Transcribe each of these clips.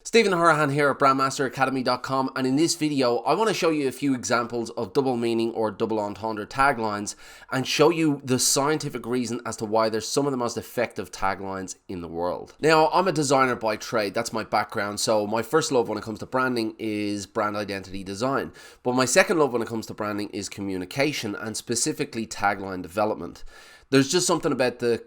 Stephen Hurahan here at BrandMasterAcademy.com, and in this video I want to show you a few examples of double meaning or double entendre taglines and show you the scientific reason as to why they're some of the most effective taglines in the world. Now, I'm a designer by trade, that's my background, so my first love when it comes to branding is brand identity design, but my second love when it comes to branding is communication and specifically tagline development. There's just something about the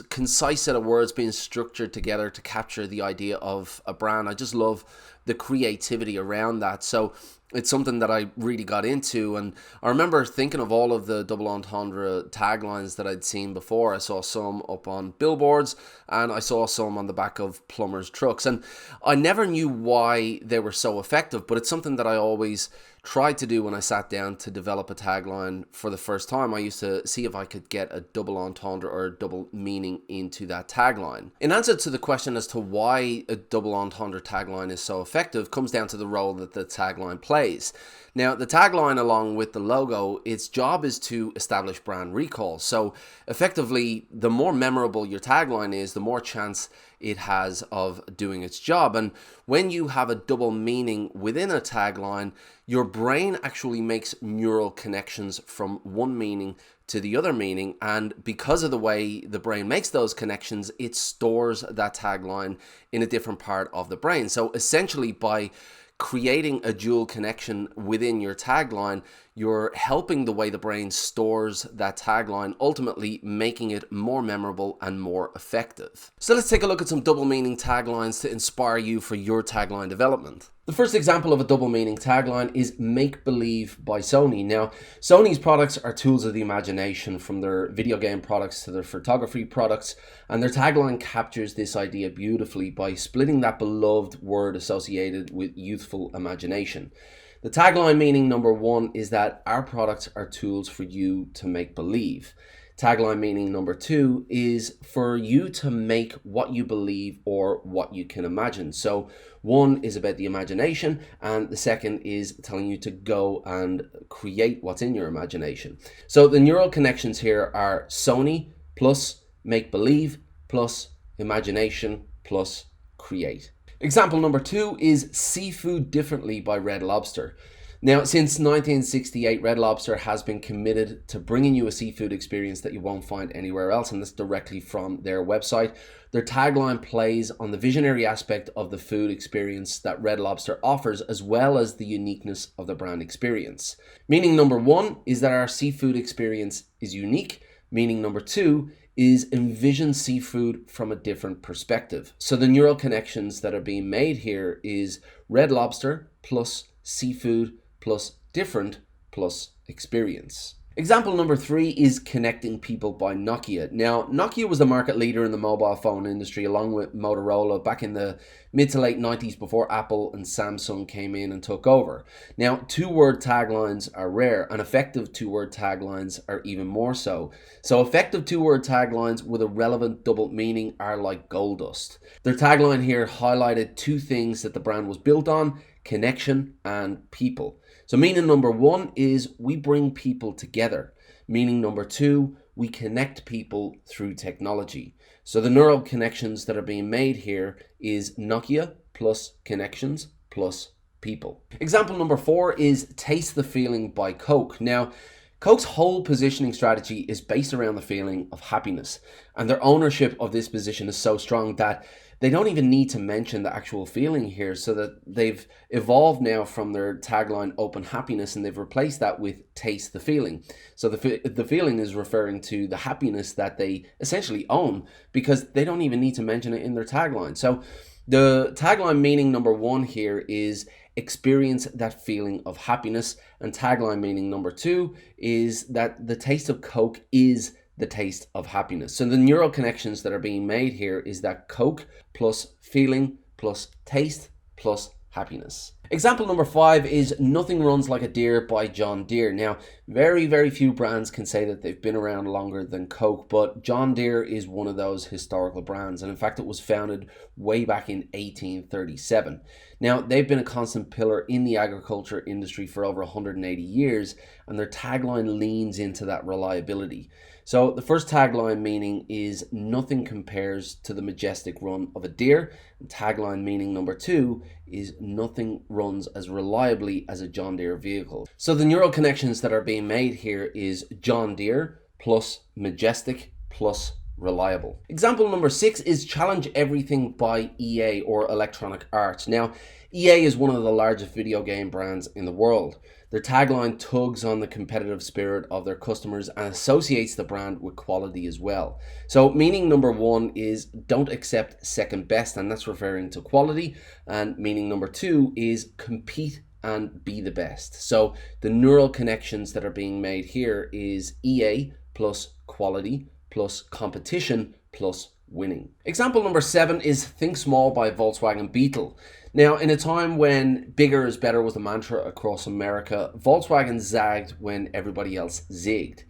concise set of words being structured together to capture the idea of a brand. I just love the creativity around that. So it's something that I really got into, and I remember thinking of all of the double entendre taglines that I'd seen before. I saw some up on billboards and I saw some on the back of plumbers' trucks, and I never knew why they were so effective, but it's something that I always tried to do when I sat down to develop a tagline for the first time. I used to see if I could get a double entendre or a double meaning into that tagline. In answer to the question as to why a double entendre tagline is so effective comes down to the role that the tagline plays. Now, the tagline, along with the logo, its job is to establish brand recall. So effectively, the more memorable your tagline is, the more chance it has of doing its job. And when you have a double meaning within a tagline, your brain actually makes neural connections from one meaning to the other meaning, and because of the way the brain makes those connections, it stores that tagline in a different part of the brain. So essentially, by creating a dual connection within your tagline, you're helping the way the brain stores that tagline, ultimately making it more memorable and more effective. So let's take a look at some double meaning taglines to inspire you for your tagline development. The first example of a double meaning tagline is Make Believe by Sony. Now, Sony's products are tools of the imagination, from their video game products to their photography products, and their tagline captures this idea beautifully by splitting that beloved word associated with youthful imagination. The tagline meaning number one is that our products are tools for you to make believe. Tagline meaning number two is for you to make what you believe or what you can imagine. So one is about the imagination, and the second is telling you to go and create what's in your imagination. So the neural connections here are Sony plus make believe plus imagination plus create. Example number two is Seafood Differently by Red Lobster. Now, since 1968, Red Lobster has been committed to bringing you a seafood experience that you won't find anywhere else, and this directly from their website. Their tagline plays on the visionary aspect of the food experience that Red Lobster offers, as well as the uniqueness of the brand experience. Meaning number one is that our seafood experience is unique. Meaning number two is envision seafood from a different perspective. So the neural connections that are being made here is Red Lobster plus seafood plus different plus experience. Example number three is Connecting People by Nokia. Now, Nokia was the market leader in the mobile phone industry along with Motorola back in the mid to late 90s before Apple and Samsung came in and took over. Now, two-word taglines are rare, and effective two-word taglines are even more so. So effective two-word taglines with a relevant double meaning are like gold dust. Their tagline here highlighted two things that the brand was built on: connection and people. So meaning number one is we bring people together. Meaning number two, we connect people through technology. So the neural connections that are being made here is Nokia plus connections plus people. Example number four is Taste the Feeling by Coke. Now, Coke's whole positioning strategy is based around the feeling of happiness, and their ownership of this position is so strong that they don't even need to mention the actual feeling here, so that they've evolved now from their tagline Open Happiness, and they've replaced that with Taste the Feeling. So the feeling is referring to the happiness that they essentially own, because they don't even need to mention it in their tagline. So the tagline meaning number one here is experience that feeling of happiness, and tagline meaning number two is that the taste of Coke is the taste of happiness. So the neural connections that are being made here is that Coke plus feeling plus taste plus happiness. Example number 5 is Nothing Runs Like a Deere by John Deere. Now, very few brands can say that they've been around longer than Coke, but John Deere is one of those historical brands. And in fact, it was founded way back in 1837. Now, they've been a constant pillar in the agriculture industry for over 180 years, and their tagline leans into that reliability. So the first tagline meaning is nothing compares to the majestic run of a deer. And tagline meaning number 2 is nothing runs as reliably as a John Deere vehicle. So the neural connections that are being made here is John Deere plus majestic plus reliable. Example number 6 is Challenge Everything by EA, or Electronic Arts. Now, EA is one of the largest video game brands in the world. Their tagline tugs on the competitive spirit of their customers and associates the brand with quality as well. So meaning number 1 is don't accept second best, and that's referring to quality. And meaning number 2 is compete and be the best. So the neural connections that are being made here is EA plus quality plus competition plus winning. Example number 7 is Think Small by Volkswagen Beetle. Now, in a time when bigger is better was the mantra across America, Volkswagen zagged when everybody else zigged.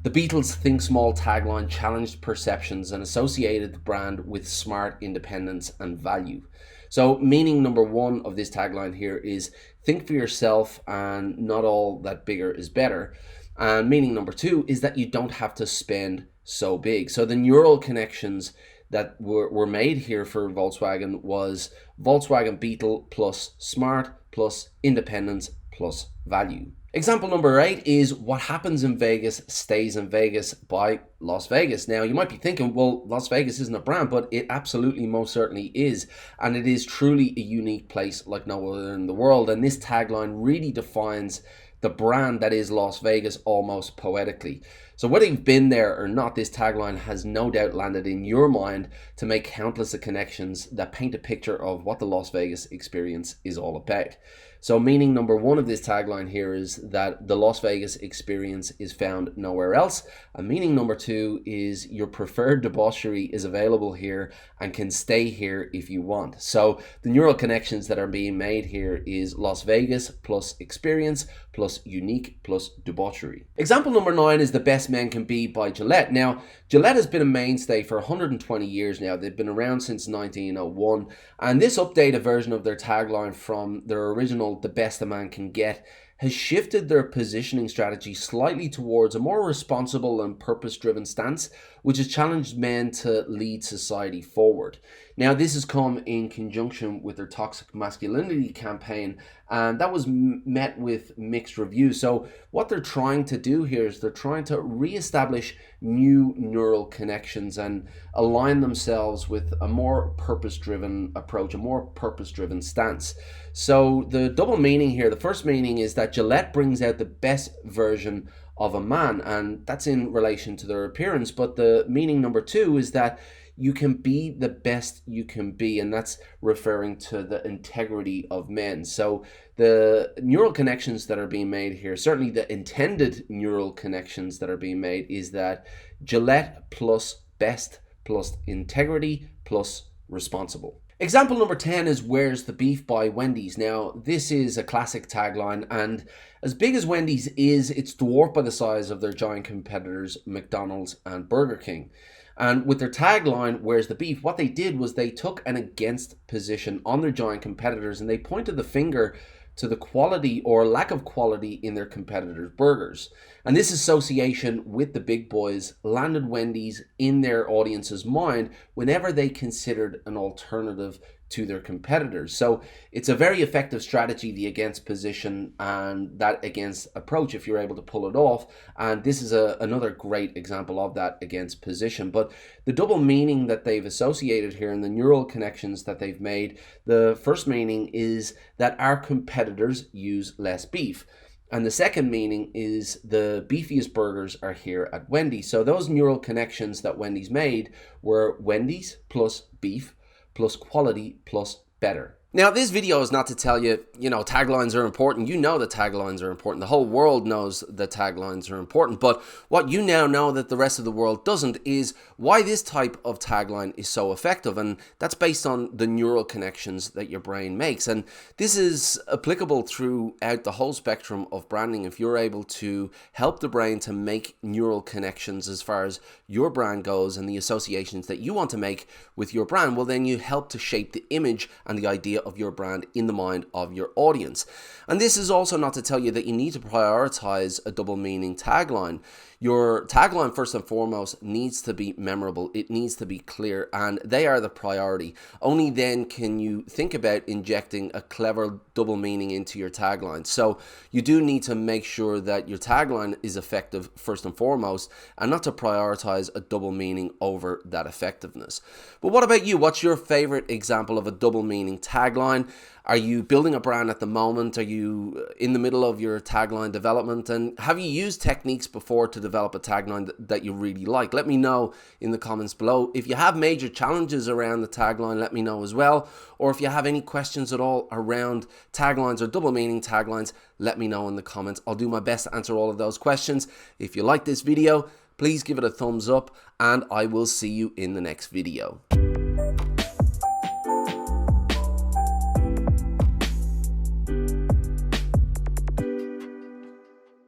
The Beetle's Think Small tagline challenged perceptions and associated the brand with smart independence and value. So meaning number 1 of this tagline here is think for yourself and not all that bigger is better. And meaning number 2 is that you don't have to spend so big. So the neural connections that were made here for Volkswagen was Volkswagen Beetle plus smart plus independence plus value. Example number 8 is What Happens in Vegas Stays in Vegas by Las Vegas. Now, you might be thinking, well, Las Vegas isn't a brand, but it absolutely most certainly is. And it is truly a unique place like no other in the world. And this tagline really defines the brand that is Las Vegas almost poetically. So whether you've been there or not, this tagline has no doubt landed in your mind to make countless of connections that paint a picture of what the Las Vegas experience is all about. So meaning number 1 of this tagline here is that the Las Vegas experience is found nowhere else. And meaning number 2 is your preferred debauchery is available here and can stay here if you want. So the neural connections that are being made here is Las Vegas plus experience plus unique plus debauchery. Example number 9 is The Best Men Can Be by Gillette. Now, Gillette has been a mainstay for 120 years now. They've been around since 1901. And this updated version of their tagline from their original The Best a Man Can Get has shifted their positioning strategy slightly towards a more responsible and purpose-driven stance, which has challenged men to lead society forward. Now, this has come in conjunction with their toxic masculinity campaign, and that was met with mixed reviews. So what they're trying to do here is they're trying to reestablish new neural connections and align themselves with a more purpose-driven approach, a more purpose-driven stance. So the double meaning here, the first meaning is that Gillette brings out the best version of a man, and that's in relation to their appearance. But the meaning number 2 is that you can be the best you can be, and that's referring to the integrity of men. So the neural connections that are being made here, certainly the intended neural connections that are being made, is that Gillette plus best plus integrity plus responsible. Example number 10 is Where's the Beef by Wendy's. Now, this is a classic tagline, and as big as Wendy's is, it's dwarfed by the size of their giant competitors, McDonald's and Burger King. And with their tagline, Where's the Beef, what they did was they took an against position on their giant competitors, and they pointed the finger to the quality or lack of quality in their competitors' burgers. And this association with the big boys landed Wendy's in their audience's mind whenever they considered an alternative to their competitors. So it's a very effective strategy, the against position and that against approach, if you're able to pull it off. And this is another great example of that against position. But the double meaning that they've associated here and the neural connections that they've made, the first meaning is that our competitors use less beef. And the second meaning is the beefiest burgers are here at Wendy's. So those neural connections that Wendy's made were Wendy's plus beef plus quality plus better. Now, this video is not to tell you, taglines are important. You know that taglines are important. The whole world knows that taglines are important. But what you now know that the rest of the world doesn't is why this type of tagline is so effective. And that's based on the neural connections that your brain makes. And this is applicable throughout the whole spectrum of branding. If you're able to help the brain to make neural connections as far as your brand goes and the associations that you want to make with your brand, well, then you help to shape the image and the idea of your brand in the mind of your audience. And this is also not to tell you that you need to prioritize a double meaning tagline. Your tagline, first and foremost, needs to be memorable. It needs to be clear, and they are the priority. Only then can you think about injecting a clever double meaning into your tagline. So you do need to make sure that your tagline is effective first and foremost, and not to prioritize a double meaning over that effectiveness. But what about you? What's your favorite example of a double meaning tagline? Are you building a brand at the moment? Are you in the middle of your tagline development? And have you used techniques before to develop a tagline that you really like? Let me know in the comments below. If you have major challenges around the tagline, let me know as well. Or if you have any questions at all around taglines or double meaning taglines, let me know in the comments. I'll do my best to answer all of those questions. If you like this video, please give it a thumbs up, and I will see you in the next video.